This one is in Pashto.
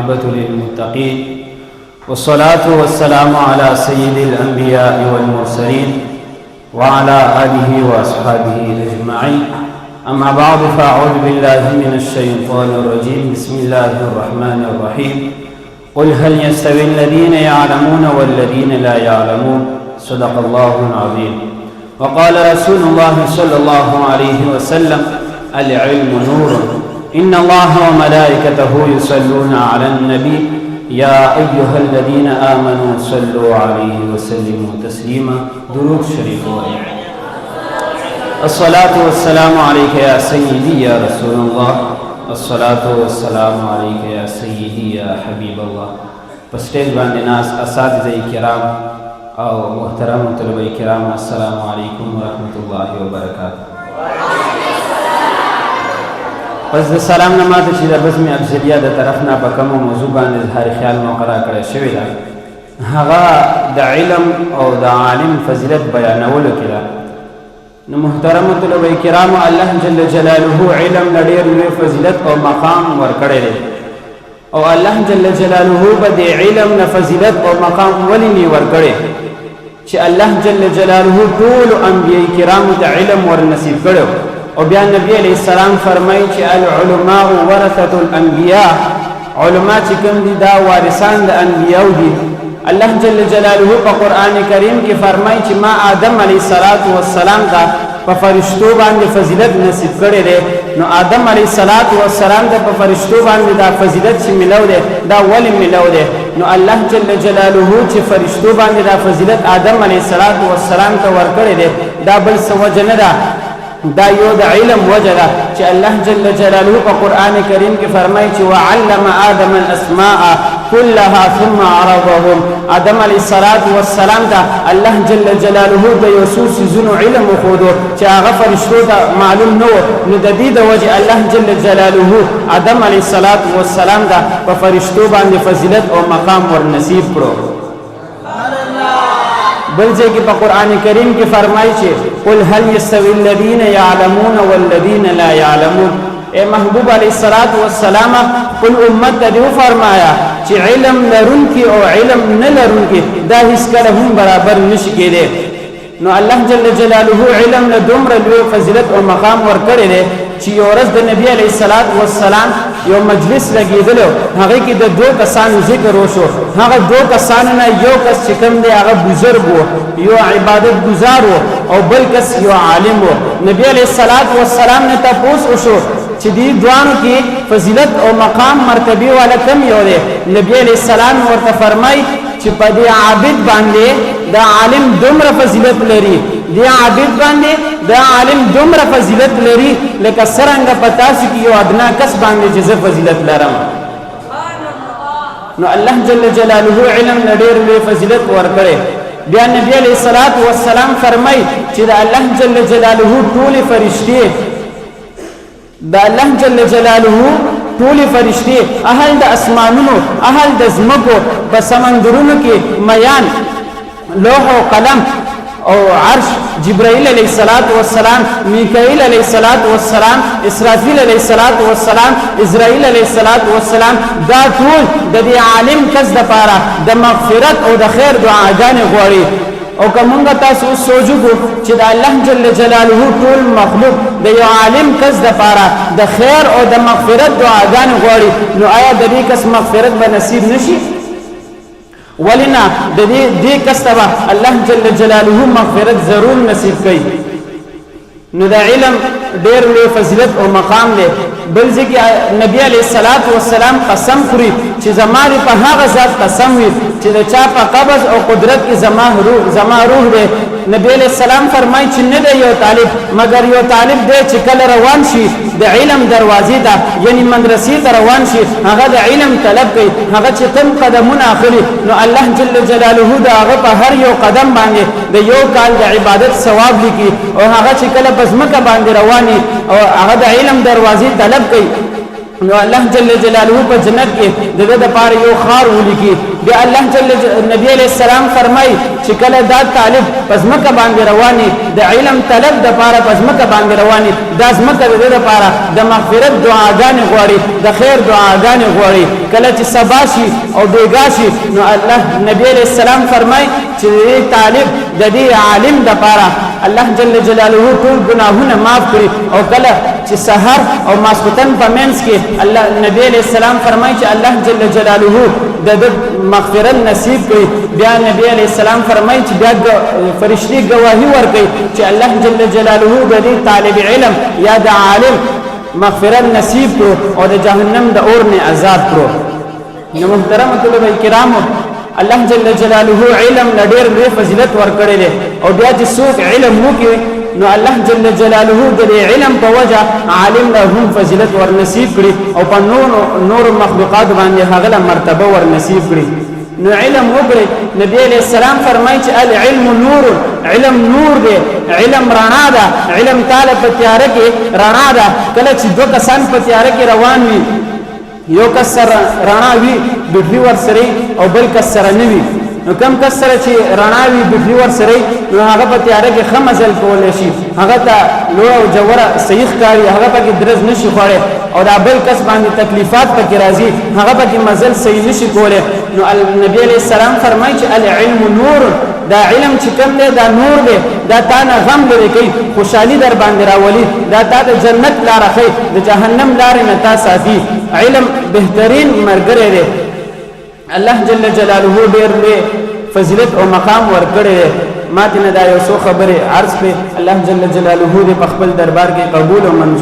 للمتقين والصلاة والسلام على سيد الأنبياء والمرسلين وعلى آله وأصحابه أجمعين. أما بعد فأعوذ بالله من الشيطان الرجيم. بسم الله الرحمن الرحيم. قل هل يستوي الذين يعلمون والذين لا يعلمون؟ صدق الله العظيم. وقال رسول الله صلى الله عليه وسلم: العلم نور إن الله وملائكته يصلون على النبي يا أيها الذين آمنوا صلوا عليه وسلموا تسليما. درود شريف وعليك. الصلاة والسلام عليك يا سيدي يا رسول الله. الصلاة والسلام عليك يا سيدي يا حبيب الله. پسٹیج باندې ناس اساتذه کرام او محترم طلبه کرام، السلام علیکم ورحمۃ اللہ وبرکاتہ. پس د سلام نه ماته چې د بزم افضلیه د طرف نه په کومه موضوع باندې اظهار خیال مقرره کړی شوی ده، هغه د علم او د عالم فضیلت بیانولو کې ده. نو محترم طلبه کرام، الله جل جلاله علم له ډېر لوی فضیلت او مقام ورکړی دی، او الله جل جلاله به د علم نه فضیلت او مقام ولې نه ورکړی چې الله جل جلاله ټول انبیاء کرامو ته علم ورنصیب کړو. او بیا نبی علیہ السلام فرمایي چې العلماء ورثة الانبیاء، علما چې کوم دي دا وارثان د انبیاء دي. الله جل جلاله په قران کریم کې فرمایي چې ما آدم علیه السلام ته په فرشتو باندې فضیلت نصیب کړی دی. نو آدم علیه السلام ته په فرشتو باندې دا فضیلت چې ملو دی، دا ولې ملو دی؟ نو الله جل جلاله چې فرشتو باندې دا فضیلت آدم علیه السلام ته ورکړی دی، دا بل څه وجه نه ده، دا یو د علم وجه ده چې الله جل جلاله په قران کریم کې فرمایي چې وعلم آدم الاسماء كلها ثم عرضهم. آدم علیه السلام ته الله جل جلاله د یو څو څیزونو علم وښودو چې هغه فرشتو ته معلوم نه و. نو د دې د وجه الله جل جلاله آدم علیه السلام ته په فرشتو باندې فضیلت او مقام ورنصیب کړو. بل ځای کې په قران کریم کې فرمایي چې قل هل يستوي الذين يعلمون والذين لا يعلمون. اے محبوب علیہ السلام قل امت ته دی فرمایا چې علم لرونکي او علم نه لرونکي دا هیڅ کله هم برابر نشي کېدی. نو الله جل جلاله علم له دومره لوی فضیلت او مقام ورکړی دی چې یو ورځ د نبی علیه السلام یو مجلس لګېدلو، هغه کې د دوه کسانو ذکر وشو. هغه دوه کسانو نه یو کس چې کوم دی هغه بزرګ و، یو عبادت گزار و، او بل کس یو عالم و. نبی علیه السلام نه تپوس وشو چې دې دوانو کې فضیلت او مقام مرتبه والا کم یو دی؟ نبی علیه السلام ورته فرمای چې په دې عابد باندې دا عالم دومره فضیلت لري، دې عابد باندې دا عالم دومره فضیلت لري لکه څرنګه په تاسو کې یو ادنا کس باندې چې زه فضیلت لرم. نو الله جل جلاله علم ډېر لوی فضیلت ورکړي. بیا نبی علیه السلام فرمای چې دا الله جل جلاله ټول فرشتي، دا الله جل جلاله ټول فرشتي، اهل د اسمانونو، اهل د زمکو، په سمندرونو کې میان، لوح او قلم او عرش، جبرائیل علیہ السلام، میکائیل علیہ السلام، اسرافیل علیہ السلام، اسرائیل علیہ السلام، دا ټول د دې عالم کس د پاره د مغفرت او د خیر دعاګانې غواړي. او کومه تاسو سوچو چې د الله جل جلاله ټول مخلوق د یو عالم کس د پاره د خیر او د مغفرت دعاګانې غواړي، نو آیا د دې کس مغفرت به نصیب نشي؟ ولنا د دې کس ته الله جل جلاله مغفرت ضرور نصیب کوي. نو د علم ډېر لوی فضیلت او مقام دی. بل ځکه نبی علیه السلام قسم خوري چې زما په هغه ذات قسم وي چې د چا په قبض او قدرت کې زما روح دی. نبی علیه السلام فرمایي چې نه دی یو طالب مگر یو طالب دی چې کله روان شي د علم دروازې ته، یعنی مدرسې ته روان شي، هغه د علم طلب کوي، هغه چې تم قدمونه اخلي، نو الله جل جلاله دا هغه په هر یو قدم باندې د یو کال د عبادت ثواب لیکي. او هغه چې کله په ځمکه باندې رواني او هغه د علم دروازې طلب کوي، نو الله جل جلاله په جنت کې دغه د پاره یو خار ولیکي بیا الله نبی علیہ السلام فرمای چې کله دا طالب پزمکه باندې رواني د علم طلب د پاره پزمکه باندې رواني د ازمکه د پاره د مغفرت دعاګانې غواړي د خیر دعاګانې غواړي کله چې سبا شي او بیګا شي نو الله نبی علیہ السلام فرمای چې طالب د دې عالم د پاره الله جل جلاله ټول ګناهونه معاف کړي او کله چې سحر او ماسختن په منځ کې الله نبی علیہ السلام فرمایي چې الله جل جلاله د مغفرت نصیب کړي بیا نبی علیہ السلام فرمایي چې بیا فرشتي گواهی ورکړي چې الله جل جلاله د دې طالب علم یا د عالم مغفرت نصیب کړو او د جهنم د اور نه آزاد کړو. نو محترم طلبه کرامو الله جل جلاله علم لډیر لوی فضیلت ورکړي دي او بیا چې څوک علم وکړي نو الله جل جلاله د علم په وجه عالم له هم فضیلت ور نصیب کړي او په نور مخلوقات باندې هغه مرتبه ور نصیب کړي. نو علم وګړي نبی علیہ السلام فرمایي چې العلم نور، علم نور دی، علم رڼا ده، علم تعالی په تیار کې رڼا ده. کله چې دوه کسان په تیار کې روان وي یو کس سره رڼا وي بیټري ور سره او بل کس سره نه وي نو کم کس سره چې رڼا وي بیټري ور سره نو هغه په تیار کې خمزل کولای شي هغه ته لوړ او جوړه صحیح کاری هغه پکې درز نشي خوړې او دا بل کس باندې تکلیفات پکې راځي هغه پکې مزل صحیح نشي کولای. نو نبی علیہ السلام فرمایي چې العلم نور، دا علم چې کوم دی دا نور دی، دا تا نه غم لري کوي خوشحالي در باندې راولي، دا تا د جنت لار خي د جهنم لار نه تا ساتي. علم بهترین مرګره دی. الله جل جلاله ډېر لوی فضیلت او مقام ورکړي دی. ما ته نه دا یو څو خبره عرض کړې. الله جل جلاله دې په خپل دربار کې قبول او منظور